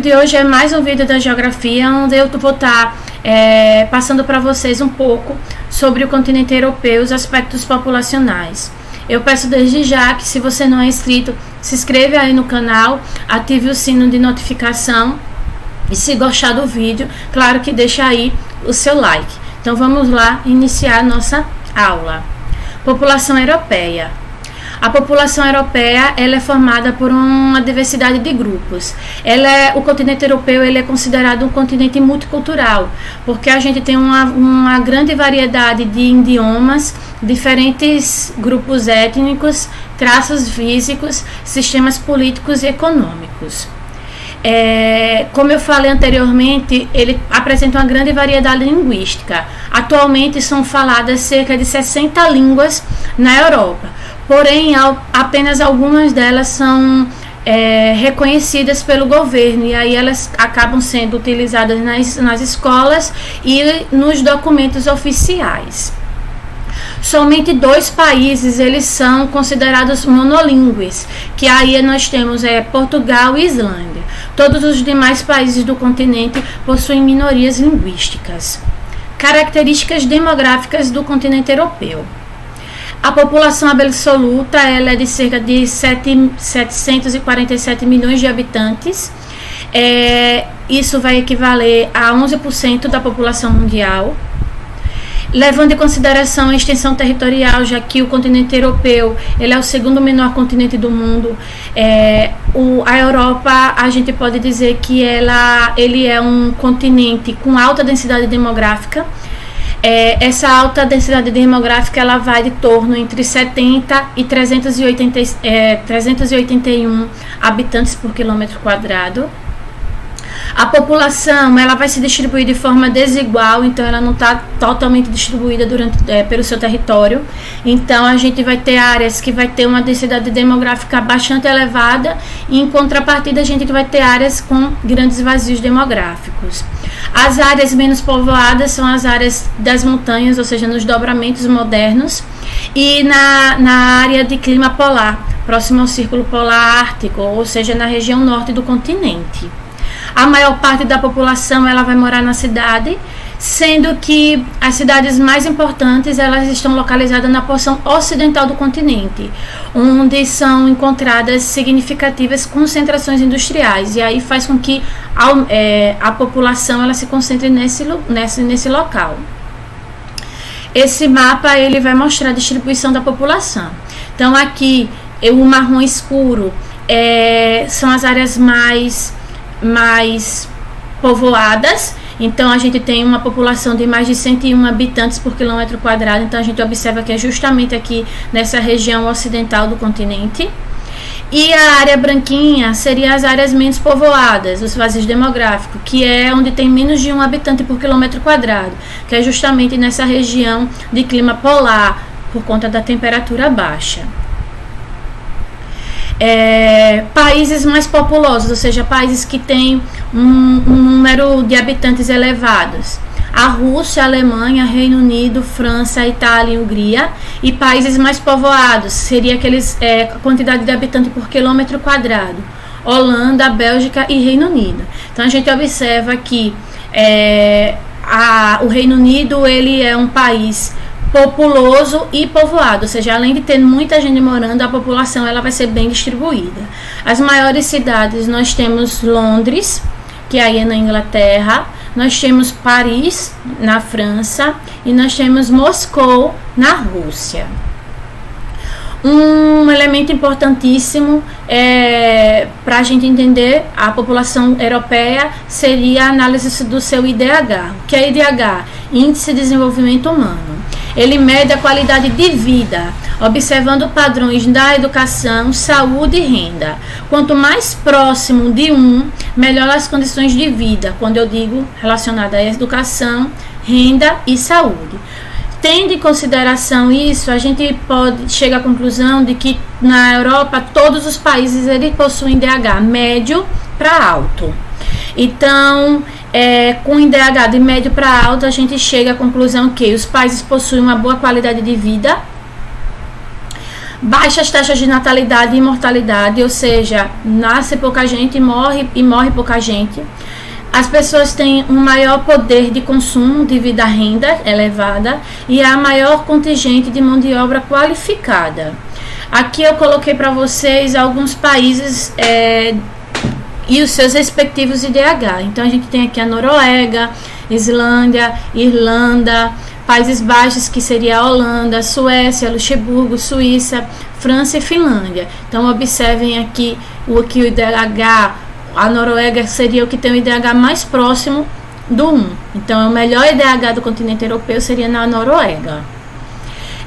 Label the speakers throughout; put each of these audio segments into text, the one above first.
Speaker 1: de hoje é mais um vídeo da geografia, onde eu vou estar passando para vocês um pouco sobre o continente europeu e os aspectos populacionais. Eu peço desde já que, se você não é inscrito, se inscreva aí no canal, ative o sino de notificação e, se gostar do vídeo, claro que deixa aí o seu like. Então vamos lá iniciar a nossa aula. População europeia. A população europeia, ela é formada por uma diversidade de grupos. O continente europeu, ele é considerado um continente multicultural, porque a gente tem uma grande variedade de idiomas, diferentes grupos étnicos, traços físicos, sistemas políticos e econômicos. Como eu falei anteriormente, ele apresenta uma grande variedade linguística. Atualmente são faladas cerca de 60 línguas na Europa, porém apenas algumas delas são reconhecidas pelo governo, e aí elas acabam sendo utilizadas nas escolas e nos documentos oficiais. Somente 2 países eles são considerados monolíngues, que aí nós temos Portugal e Islândia. Todos os demais países do continente possuem minorias linguísticas. Características demográficas do continente europeu. A população absoluta ela é de cerca de 747 milhões de habitantes. Isso vai equivaler a 11% da população mundial. Levando em consideração a extensão territorial, já que o continente europeu ele é o segundo menor continente do mundo, a Europa, a gente pode dizer que ele é um continente com alta densidade demográfica. Essa alta densidade demográfica ela vai de torno entre 70 e 381 habitantes por quilômetro quadrado. A população ela vai se distribuir de forma desigual, então ela não está totalmente distribuída pelo seu território. Então a gente vai ter áreas que vai ter uma densidade demográfica bastante elevada, e em contrapartida a gente vai ter áreas com grandes vazios demográficos. As áreas menos povoadas são as áreas das montanhas, ou seja, nos dobramentos modernos, e na área de clima polar, próximo ao Círculo Polar Ártico, ou seja, na região norte do continente. A maior parte da população ela vai morar na cidade, sendo que as cidades mais importantes elas estão localizadas na porção ocidental do continente, onde são encontradas significativas concentrações industriais, e aí faz com que a população ela se concentre nesse local. Esse mapa ele vai mostrar a distribuição da população. Então aqui o marrom escuro são as áreas mais povoadas. Então a gente tem uma população de mais de 101 habitantes por quilômetro quadrado. Então a gente observa que é justamente aqui nessa região ocidental do continente. E a área branquinha seria as áreas menos povoadas, os vazios demográficos, que é onde tem menos de 1 habitante por quilômetro quadrado, que é justamente nessa região de clima polar, por conta da temperatura baixa. Países mais populosos, ou seja, países que têm um número de habitantes elevados. A Rússia, a Alemanha, Reino Unido, França, Itália e Hungria. E países mais povoados, seria quantidade de habitantes por quilômetro quadrado. Holanda, Bélgica e Reino Unido. Então a gente observa que o Reino Unido ele é um país populoso e povoado, ou seja, além de ter muita gente morando, a população ela vai ser bem distribuída. As maiores cidades nós temos Londres, que aí é na Inglaterra, nós temos Paris na França e nós temos Moscou na Rússia. Um elemento importantíssimo para a gente entender a população europeia seria a análise do seu IDH. O que é IDH? Índice de Desenvolvimento Humano. Ele mede a qualidade de vida, observando padrões da educação, saúde e renda. Quanto mais próximo de melhor as condições de vida, quando eu digo relacionada à educação, renda e saúde. Tendo em consideração isso, a gente pode chegar à conclusão de que na Europa todos os países eles possuem DH médio para alto. Então, com IDH de médio para alto, a gente chega à conclusão que os países possuem uma boa qualidade de vida, baixas taxas de natalidade e mortalidade, ou seja, nasce pouca gente e morre pouca gente. As pessoas têm um maior poder de consumo devido à renda elevada e a maior contingente de mão de obra qualificada. Aqui eu coloquei para vocês alguns países e os seus respectivos IDH. Então a gente tem aqui a Noruega, Islândia, Irlanda, Países Baixos, que seria a Holanda, Suécia, Luxemburgo, Suíça, França e Finlândia. Então observem aqui o IDH. A Noruega seria o que tem o IDH mais próximo do 1. Então, o melhor IDH do continente europeu seria na Noruega.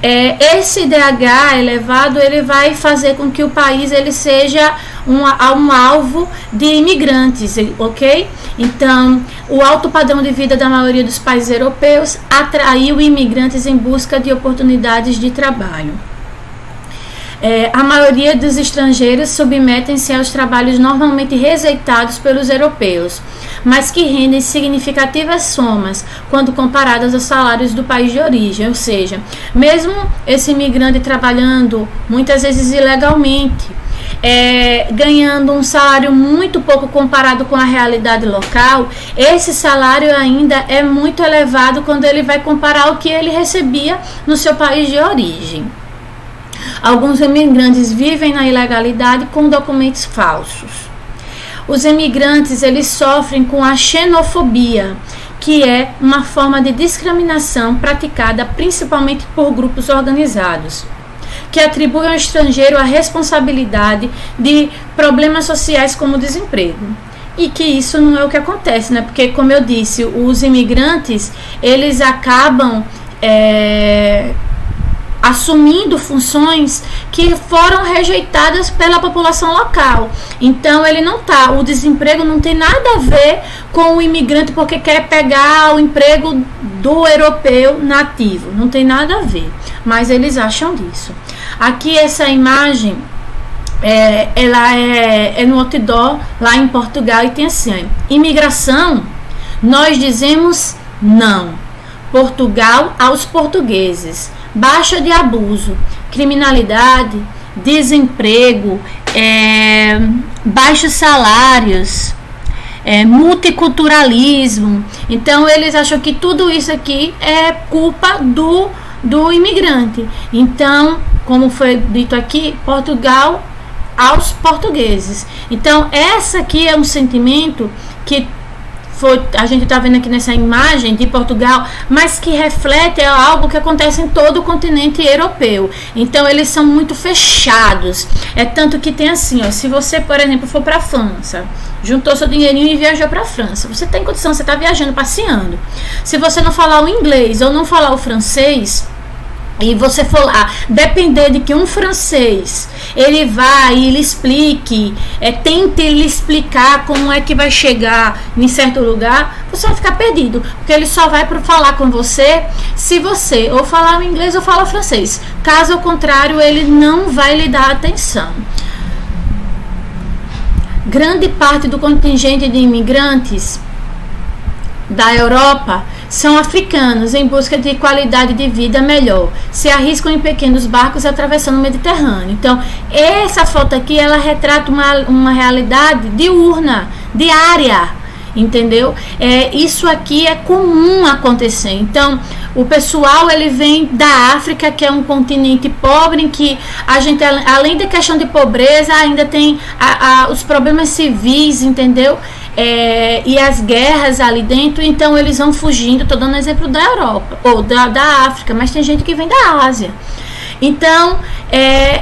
Speaker 1: Esse IDH elevado, ele vai fazer com que o país ele seja um alvo de imigrantes, ok? Então, o alto padrão de vida da maioria dos países europeus atraiu imigrantes em busca de oportunidades de trabalho. A maioria dos estrangeiros submetem-se aos trabalhos normalmente rejeitados pelos europeus, mas que rendem significativas somas quando comparadas aos salários do país de origem, ou seja, mesmo esse imigrante trabalhando muitas vezes ilegalmente, ganhando um salário muito pouco comparado com a realidade local, esse salário ainda é muito elevado quando ele vai comparar o que ele recebia no seu país de origem. Alguns imigrantes vivem na ilegalidade com documentos falsos. Os imigrantes eles sofrem com a xenofobia, que é uma forma de discriminação praticada principalmente por grupos organizados, que atribuem ao estrangeiro a responsabilidade de problemas sociais como desemprego. E que isso não é o que acontece, né? Porque, como eu disse, os imigrantes eles acabam assumindo funções que foram rejeitadas pela população local. Então o desemprego não tem nada a ver com o imigrante porque quer pegar o emprego do europeu nativo, não tem nada a ver, mas eles acham disso. Aqui essa imagem ela é no outdoor lá em Portugal e tem assim: imigração, nós dizemos não. Portugal aos portugueses. Baixa de abuso, criminalidade, desemprego, baixos salários, multiculturalismo. Então eles acham que tudo isso aqui é culpa do imigrante. Então, como foi dito aqui, Portugal aos portugueses. Então essa aqui é um sentimento que a gente está vendo aqui nessa imagem de Portugal, mas que reflete algo que acontece em todo o continente europeu. Então eles são muito fechados. Tanto que tem assim, se você, por exemplo, for para a França, juntou seu dinheirinho e viajou para a França, você tem condição, você está viajando, passeando. Se você não falar o inglês ou não falar o francês, e você for lá, depender de que um francês ele vai e lhe explique, tente lhe explicar como é que vai chegar em certo lugar, você vai ficar perdido, porque ele só vai falar com você se você ou falar o inglês ou falar o francês. Caso contrário, ele não vai lhe dar atenção. Grande parte do contingente de imigrantes da Europa são africanos em busca de qualidade de vida melhor, se arriscam em pequenos barcos atravessando o Mediterrâneo. Então, essa foto aqui, ela retrata uma realidade diurna, diária, entendeu? Isso aqui é comum acontecer. Então, o pessoal, ele vem da África, que é um continente pobre, em que a gente, além da questão de pobreza, ainda tem os problemas civis, entendeu? E as guerras ali dentro. Então eles vão fugindo. Estou dando exemplo da Europa ou da África, mas tem gente que vem da Ásia. Então,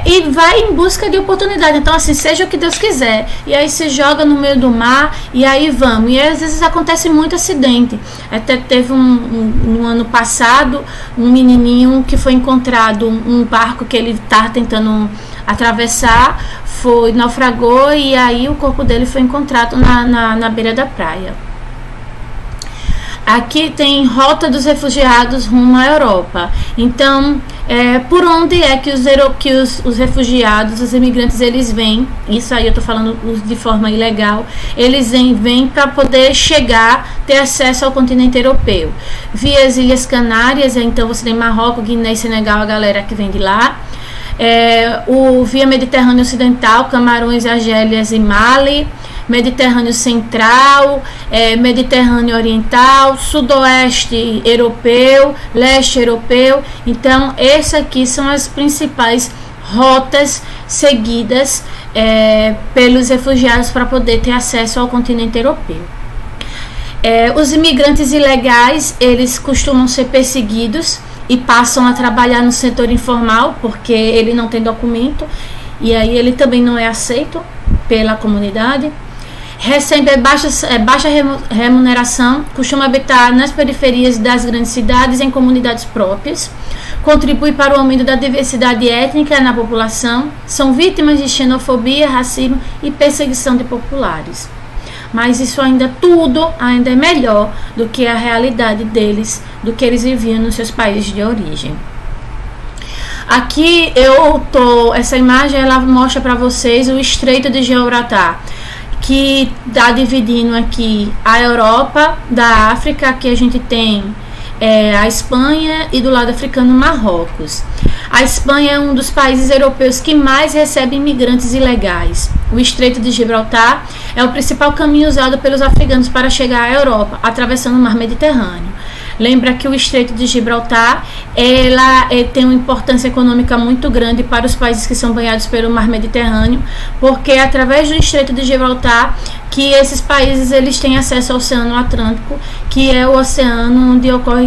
Speaker 1: e vai em busca de oportunidade. Então, assim, seja o que Deus quiser. E aí se joga no meio do mar e aí vamos. E às vezes acontece muito acidente. Até teve no ano passado um menininho que foi encontrado, um barco que ele estava tentando atravessar, naufragou e aí o corpo dele foi encontrado na beira da praia. Aqui tem rota dos refugiados rumo à Europa. Então, por onde é que os refugiados, os imigrantes, eles vêm? Isso aí eu estou falando de forma ilegal. Eles vêm para poder ter acesso ao continente europeu. Via as Ilhas Canárias, então você tem Marrocos, Guiné e Senegal, a galera que vem de lá. o via Mediterrâneo Ocidental, Camarões, Argélias e Mali, Mediterrâneo Central, Mediterrâneo Oriental, Sudoeste Europeu, Leste Europeu. Então, essas aqui são as principais rotas seguidas pelos refugiados para poder ter acesso ao continente europeu. Os imigrantes ilegais, eles costumam ser perseguidos e passam a trabalhar no setor informal, porque ele não tem documento, e aí ele também não é aceito pela comunidade. Recebe baixa remuneração, costuma habitar nas periferias das grandes cidades em comunidades próprias, contribui para o aumento da diversidade étnica na população, são vítimas de xenofobia, racismo e perseguição de populares. Mas isso tudo ainda é melhor do que a realidade deles, do que eles viviam nos seus países de origem. Aqui essa imagem ela mostra para vocês o Estreito de Gibraltar, que está dividindo aqui a Europa da África. Aqui a gente tem a Espanha e do lado africano Marrocos. A Espanha é um dos países europeus que mais recebe imigrantes ilegais. O Estreito de Gibraltar é o principal caminho usado pelos africanos para chegar à Europa, atravessando o Mar Mediterrâneo. Lembra que o Estreito de Gibraltar tem uma importância econômica muito grande para os países que são banhados pelo Mar Mediterrâneo, porque é através do Estreito de Gibraltar que esses países eles têm acesso ao Oceano Atlântico, que é o oceano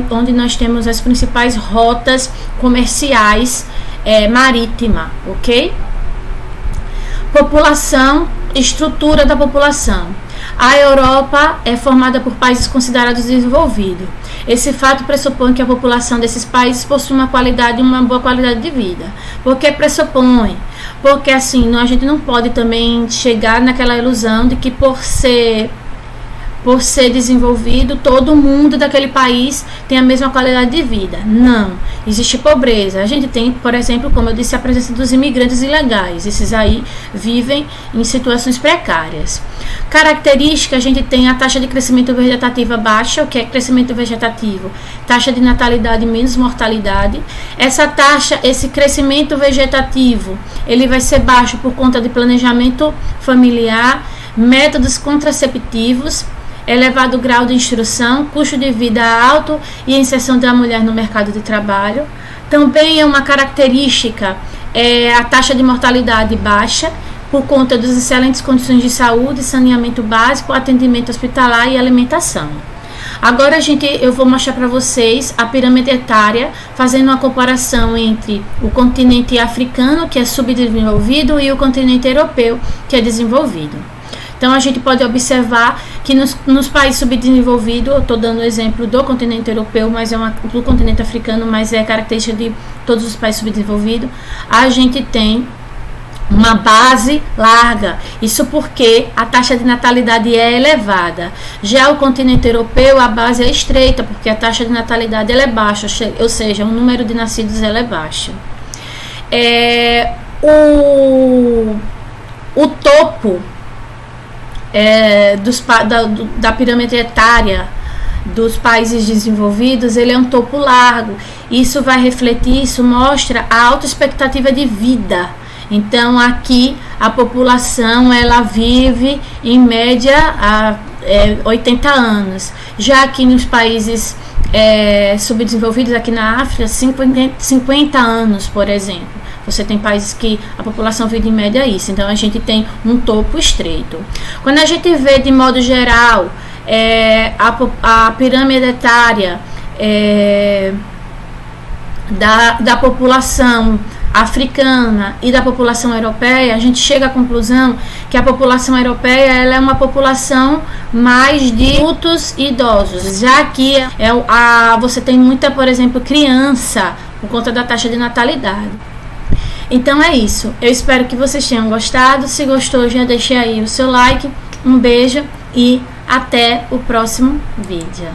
Speaker 1: onde nós temos as principais rotas comerciais marítima, ok? População, estrutura da população. A Europa é formada por países considerados desenvolvidos. Esse fato pressupõe que a população desses países possui uma boa qualidade de vida. Por que pressupõe? Porque assim, a gente não pode também chegar naquela ilusão de que por ser desenvolvido, todo mundo daquele país tem a mesma qualidade de vida. Não, existe pobreza. A gente tem, por exemplo, como eu disse, a presença dos imigrantes ilegais. Esses aí vivem em situações precárias. Característica, a gente tem a taxa de crescimento vegetativo baixa. O que é crescimento vegetativo? Taxa de natalidade menos mortalidade. Esse crescimento vegetativo, ele vai ser baixo por conta de planejamento familiar, métodos contraceptivos, elevado grau de instrução, custo de vida alto e inserção da mulher no mercado de trabalho. Também é uma característica a taxa de mortalidade baixa, por conta das excelentes condições de saúde, saneamento básico, atendimento hospitalar e alimentação. Agora eu vou mostrar para vocês a pirâmide etária, fazendo uma comparação entre o continente africano, que é subdesenvolvido, e o continente europeu, que é desenvolvido. Então, a gente pode observar que nos países subdesenvolvidos, eu estou dando o exemplo do continente europeu, mas do continente africano, mas é característica de todos os países subdesenvolvidos, a gente tem uma base larga. Isso porque a taxa de natalidade é elevada. Já o continente europeu, a base é estreita, porque a taxa de natalidade ela é baixa, ou seja, o número de nascidos ela é baixo. O topo da pirâmide etária dos países desenvolvidos, ele é um topo largo. Isso vai refletir, isso mostra a alta expectativa de vida. Então aqui a população ela vive em média a 80 anos. Já aqui nos países subdesenvolvidos, aqui na África, 50 anos, por exemplo. Você tem países que a população vive em média isso. Então a gente tem um topo estreito. Quando a gente vê de modo geral a pirâmide etária da população africana e da população europeia, a gente chega à conclusão que a população europeia ela é uma população mais de adultos e idosos. Já aqui você tem muita, por exemplo, criança, por conta da taxa de natalidade. Então é isso. Eu espero que vocês tenham gostado. Se gostou, já deixe aí o seu like. Um beijo e até o próximo vídeo.